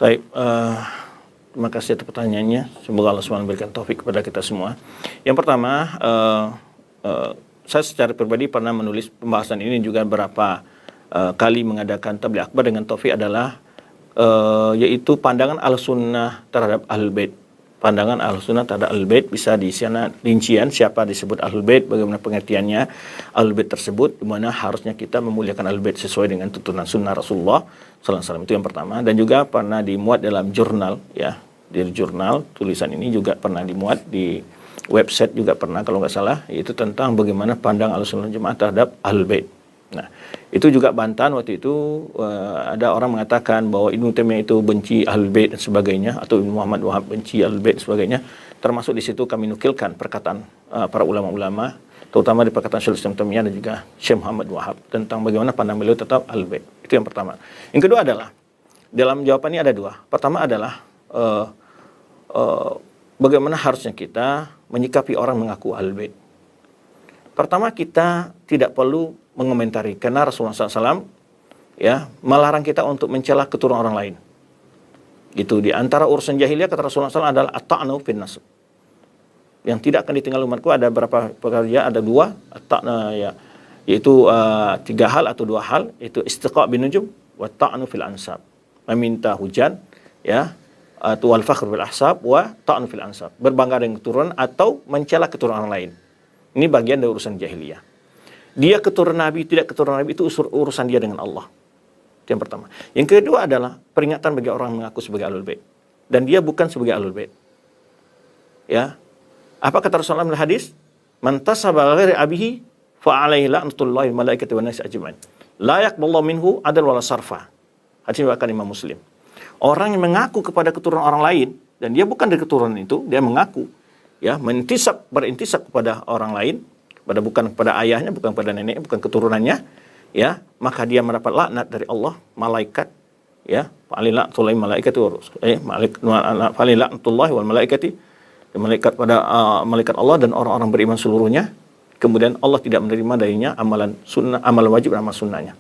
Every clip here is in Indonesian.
Baik, terima kasih atas pertanyaannya. Semoga Allah SWT memberikan taufik kepada kita semua. Yang pertama, saya secara pribadi pernah menulis pembahasan ini juga berapa kali mengadakan tabligh akbar dengan taufik adalah yaitu pandangan Ahlussunnah terhadap Ahlul Bait. Pandangan Ahlussunnah terhadap Ahlul Bait bisa di sana rincian siapa disebut Ahlul Bait, bagaimana pengertiannya Ahlul Bait tersebut, di mana harusnya kita memuliakan Ahlul Bait sesuai dengan tuntunan sunnah Rasulullah sallallahu alaihi wasallam. Itu yang pertama. Dan juga pernah dimuat dalam jurnal, ya, di jurnal tulisan ini juga pernah dimuat di website juga pernah kalau nggak salah, yaitu tentang bagaimana pandang Ahlussunnah Jamaah terhadap Ahlul Bait. Nah, itu juga bantahan waktu itu ada orang mengatakan bahwa Ibnu Taimiyah itu benci Ahlul Bait dan sebagainya, atau Ibnu Muhammad Wahab benci Ahlul Bait dan sebagainya. Termasuk di situ kami nukilkan perkataan para ulama-ulama, terutama di perkataan Syaikhul Islam Taimiyah dan juga Syekh Muhammad Wahab tentang bagaimana pandang beliau tetap Ahlul Bait. Itu yang pertama. Yang kedua adalah dalam jawabannya ada dua. Pertama adalah bagaimana harusnya kita menyikapi orang mengaku Ahlul Bait. Pertama, kita tidak perlu mengomentari karena Rasulullah SAW ya melarang kita untuk mencela keturunan orang lain. Itu di antara urusan jahiliyah kata Rasulullah SAW adalah at-ta'nu fin nasab. Yang tidak akan ditinggal umatku ada berapa pekerja, ada dua ya, yaitu tiga hal atau dua hal, yaitu istiqa' bin nujum wa ta'nu fil ansab. Meminta hujan, ya, atau wal fakhr bil ahsab wa ta'nu fil ansab. Berbangga dengan keturunan atau mencela keturunan orang lain. Ini bagian dari urusan jahiliyah. Dia keturunan Nabi, tidak keturunan Nabi, itu urusan dia dengan Allah. Itu yang pertama. Yang kedua adalah peringatan bagi orang yang mengaku sebagai Ahlul Bait. Dan dia bukan sebagai Ahlul Bait. Ya. Apa kata Rasulullah dalam hadis? Man tasaba ghairi abihi fa alaihi la'natullahi wal malaikati wan nasi ajmain. La yaqballu minhu adl wala sarfa. Hadis riwayat Imam Muslim. Orang yang mengaku kepada keturunan orang lain dan dia bukan dari keturunan itu, dia mengaku ya berintisab kepada orang lain, bukan kepada ayahnya, bukan kepada neneknya, bukan keturunannya, ya, maka dia mendapat laknat dari Allah, malaikat, ya, falilatullahi malaikati falilatullahi wal malaikati, malaikat pada malaikat Allah dan orang-orang beriman seluruhnya. Kemudian Allah tidak menerima darinya amalan sunnah, amalan wajib dan amal sunnahnya.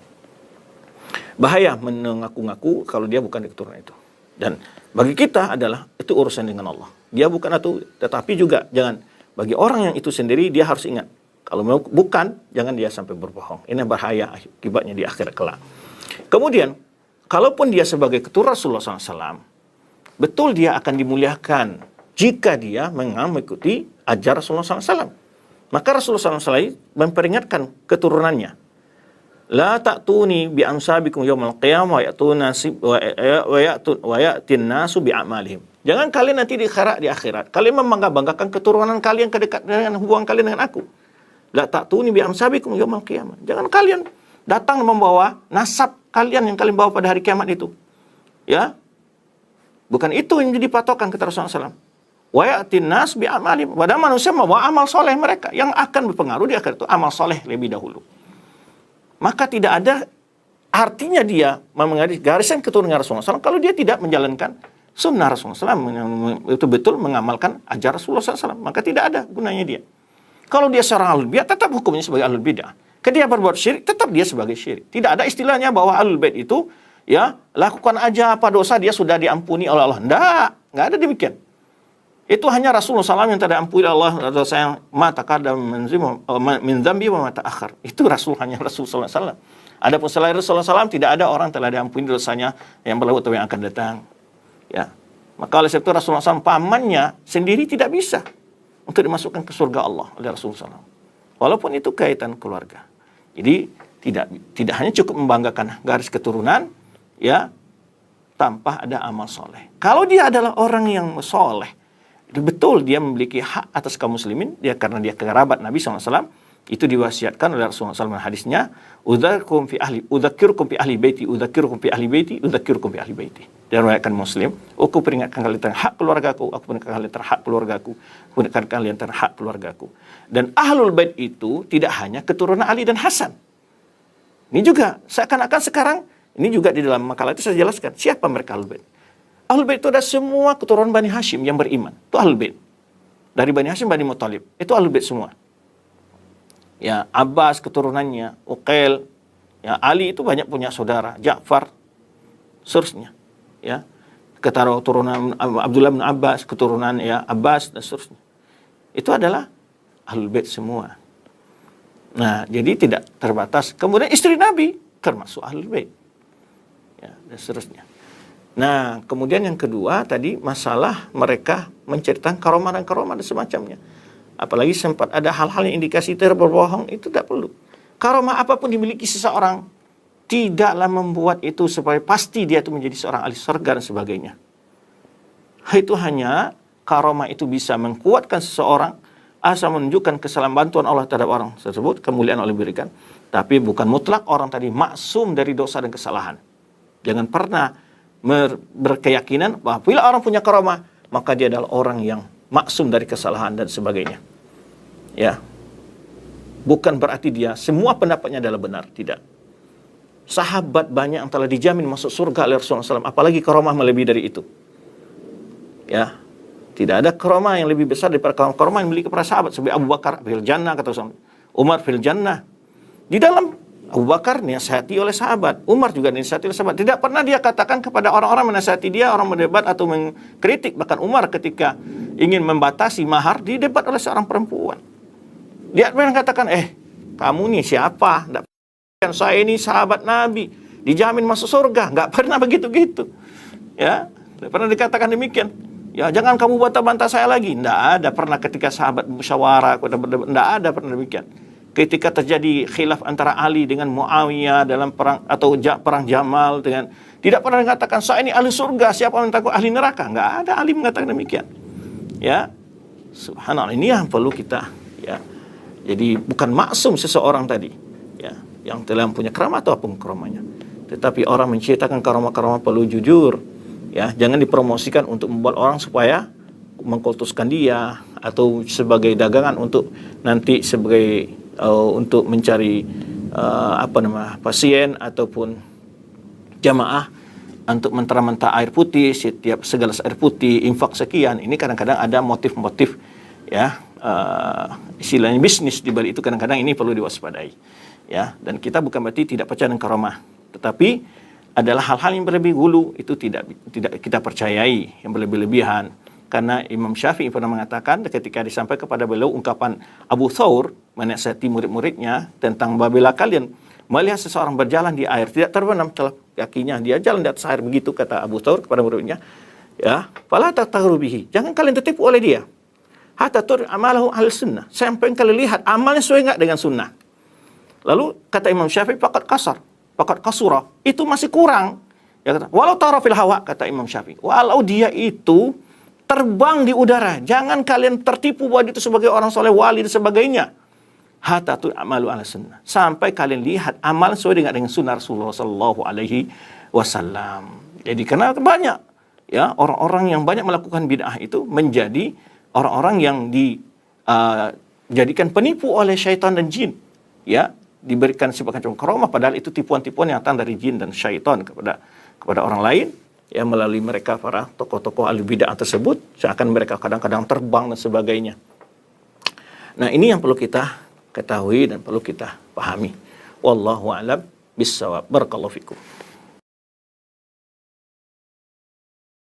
Bahaya mengaku-ngaku kalau dia bukan di keturunan itu. Dan bagi kita adalah itu urusan dengan Allah. Dia bukan itu, tetapi juga jangan bagi orang yang itu sendiri dia harus ingat. Kalau bukan, jangan dia sampai berbohong. Ini bahaya akibatnya di akhirat kelak. Kemudian, kalaupun dia sebagai keturunan Rasulullah SAW, betul dia akan dimuliakan jika dia mengikuti ajar Rasulullah SAW. Maka Rasulullah SAW memperingatkan keturunannya. La ta'tuni bi ansabikum yaumal qiyamah wa ya'tin nasu bi a'malihim. Jangan kalian nanti di akhirat kalian membangga-banggakan keturunan kalian kedekat dengan hubungan kalian dengan aku. La ta'tuni bi ansabikum yaumal qiyamah. Jangan kalian datang membawa nasab kalian yang kalian bawa pada hari kiamat itu. Ya. Bukan itu yang jadi patokan kata Rasulullah SAW. Wa ya'tin nas bi a'malihim. Padahal manusia membawa amal soleh mereka yang akan berpengaruh di akhirat itu amal soleh lebih dahulu. Maka tidak ada artinya dia menggaris garisan keturunan Rasulullah SAW kalau dia tidak menjalankan sunnah Rasulullah SAW, itu betul mengamalkan ajar Rasulullah SAW, maka tidak ada gunanya dia. Kalau dia seorang ahlul bid'ah, tetap hukumnya sebagai ahlul bid'ah. Ketika dia berbuat syirik, tetap dia sebagai syirik. Tidak ada istilahnya bahwa ahlul bait itu ya lakukan aja apa dosa dia sudah diampuni oleh Allah. Nggak ada demikian. Itu hanya Rasulullah SAW yang tidak ampuni Allah dosa yang mata kadam min dzambi wa mata akhir. Itu hanya Rasulullah SAW. Adapun selain Rasulullah SAW tidak ada orang telah diampuni dosanya yang berlalu atau yang akan datang. Ya. Maka oleh sebab itu Rasulullah SAW pamannya sendiri tidak bisa untuk dimasukkan ke surga Allah oleh Rasulullah SAW. Walaupun itu kaitan keluarga. Jadi tidak hanya cukup membanggakan garis keturunan ya tanpa ada amal soleh. Kalau dia adalah orang yang soleh, betul dia memiliki hak atas kaum muslimin, dia karena dia kerabat Nabi SAW, itu diwasiatkan oleh Rasulullah SAW hadisnya, udzakirukum fi ahli baiti, udzakirukum fi ahli baiti, udzakirukum fi ahli baiti. Dan riwayatkan Muslim, aku peringatkan kalian tentang hak keluargaku, aku peringatkan kalian tentang hak keluargaku, aku peringatkan kalian tentang hak keluargaku. Dan ahlul bait itu tidak hanya keturunan Ali dan Hasan. Ini juga seakan-akan sekarang, ini juga di dalam makalah itu saya jelaskan siapa mereka ahlul bait. Ahlul Bait itu ada semua keturunan Bani Hashim yang beriman. Itu Ahlul Bait. Dari Bani Hashim, Bani Muthalib. Itu Ahlul Bait semua. Ya, Abbas keturunannya, Uqail, ya, Ali itu banyak punya saudara, Ja'far, seterusnya. Ya. keturunan Abdullah bin Abbas, keturunan ya Abbas dan seterusnya. Itu adalah Ahlul Bait semua. Nah, jadi tidak terbatas. Kemudian istri Nabi termasuk Ahlul Bait. Ya, dan seterusnya. Nah, kemudian yang kedua tadi masalah mereka menceritakan karomah dan karomah dan semacamnya. Apalagi sempat ada hal-hal yang indikasi berbohong, itu tidak perlu. Karomah apapun dimiliki seseorang tidaklah membuat itu supaya pasti dia itu menjadi seorang ahli surga dan sebagainya. Itu hanya karomah itu bisa mengkuatkan seseorang asal menunjukkan kesalahan bantuan Allah terhadap orang tersebut, kemuliaan Allah berikan. Tapi bukan mutlak orang tadi maksum dari dosa dan kesalahan. Jangan pernah berkeyakinan bahwa bila orang punya karomah, maka dia adalah orang yang maksum dari kesalahan dan sebagainya. Ya. Bukan berarti dia semua pendapatnya adalah benar, tidak. Sahabat banyak yang telah dijamin masuk surga oleh Rasulullah SAW, apalagi karomah melebihi dari itu. Ya. Tidak ada karomah yang lebih besar daripada karomah yang memiliki para sahabat. Seperti Abu Bakar fil jannah, kata Rasulullah. Umar fil jannah. Di dalam Abu Bakar dinasihati oleh sahabat, Umar juga dinasihati oleh sahabat. Tidak pernah dia katakan kepada orang-orang menasihati dia, orang mendebat atau mengkritik. Bahkan Umar ketika ingin membatasi mahar, didebat oleh seorang perempuan. Dia pernah katakan, kamu nih siapa? Tidak, saya ini sahabat Nabi, dijamin masuk surga. Nggak pernah begitu-gitu. Ya, tidak pernah dikatakan demikian. Ya, jangan kamu bantah-bantah saya lagi. Tidak ada pernah ketika sahabat musyawarah, tidak ada pernah demikian. Ketika terjadi khilaf antara Ali dengan Muawiyah dalam perang atau perang Jamal, dengan tidak pernah dikatakan saya ini ahli surga, siapa yang takut ahli neraka? Enggak ada Ali mengatakan demikian. Ya. Subhanallah, ini yang perlu kita ya. Jadi bukan maksum seseorang tadi ya, yang telah punya karamah atau apapun karamahnya. Tetapi orang menceritakan karamah-karamah perlu jujur. Ya, jangan dipromosikan untuk membuat orang supaya mengkultuskan dia atau sebagai dagangan untuk nanti sebagai untuk mencari pasien ataupun jamaah untuk mentera-mentera air putih, setiap segelas air putih infak sekian. Ini kadang-kadang ada motif-motif ya, istilahnya bisnis di balik itu. Kadang-kadang ini perlu diwaspadai ya. Dan kita bukan berarti tidak percaya dengan karamah, tetapi adalah hal-hal yang berlebih hulu itu tidak kita percayai, yang berlebih-lebihan. Karena Imam Syafi'i pernah mengatakan ketika disampaikan kepada beliau ungkapan Abu Thawr menasihati murid-muridnya tentang bila kalian melihat seseorang berjalan di air tidak terbenam telah kakinya, dia jalan di atas air, begitu kata Abu Thawr kepada muridnya, ya, fala taghru bihi, jangan kalian tertipu oleh dia, hatta tur amalahu ahli sunnah, sampai kalian lihat amalnya sesuai enggak dengan sunnah. Lalu kata Imam Syafi'i faqad kasura, itu masih kurang. Ya, kata, walau tara fil hawa, kata Imam Syafi'i, walau dia itu terbang di udara, jangan kalian tertipu bahwa itu sebagai orang soleh, wali dan sebagainya. Hatta tu amalu ala sunnah, sampai kalian lihat amal sesuai dengan sunnah Rasulullah Sallallahu Alaihi Wasallam. Jadi karena banyak ya orang-orang yang banyak melakukan bid'ah itu menjadi orang-orang yang dijadikan penipu oleh syaitan dan jin. Ya, diberikan sebagai karamah, padahal itu tipuan-tipuan yang datang dari jin dan syaitan kepada orang lain. Ya, melalui mereka para tokoh-tokoh ahli bid'ah tersebut, seakan mereka kadang-kadang terbang dan sebagainya. Nah, ini yang perlu kita ketahui dan perlu kita pahami. Wallahu a'lam bissawab. Barakallahu fikum.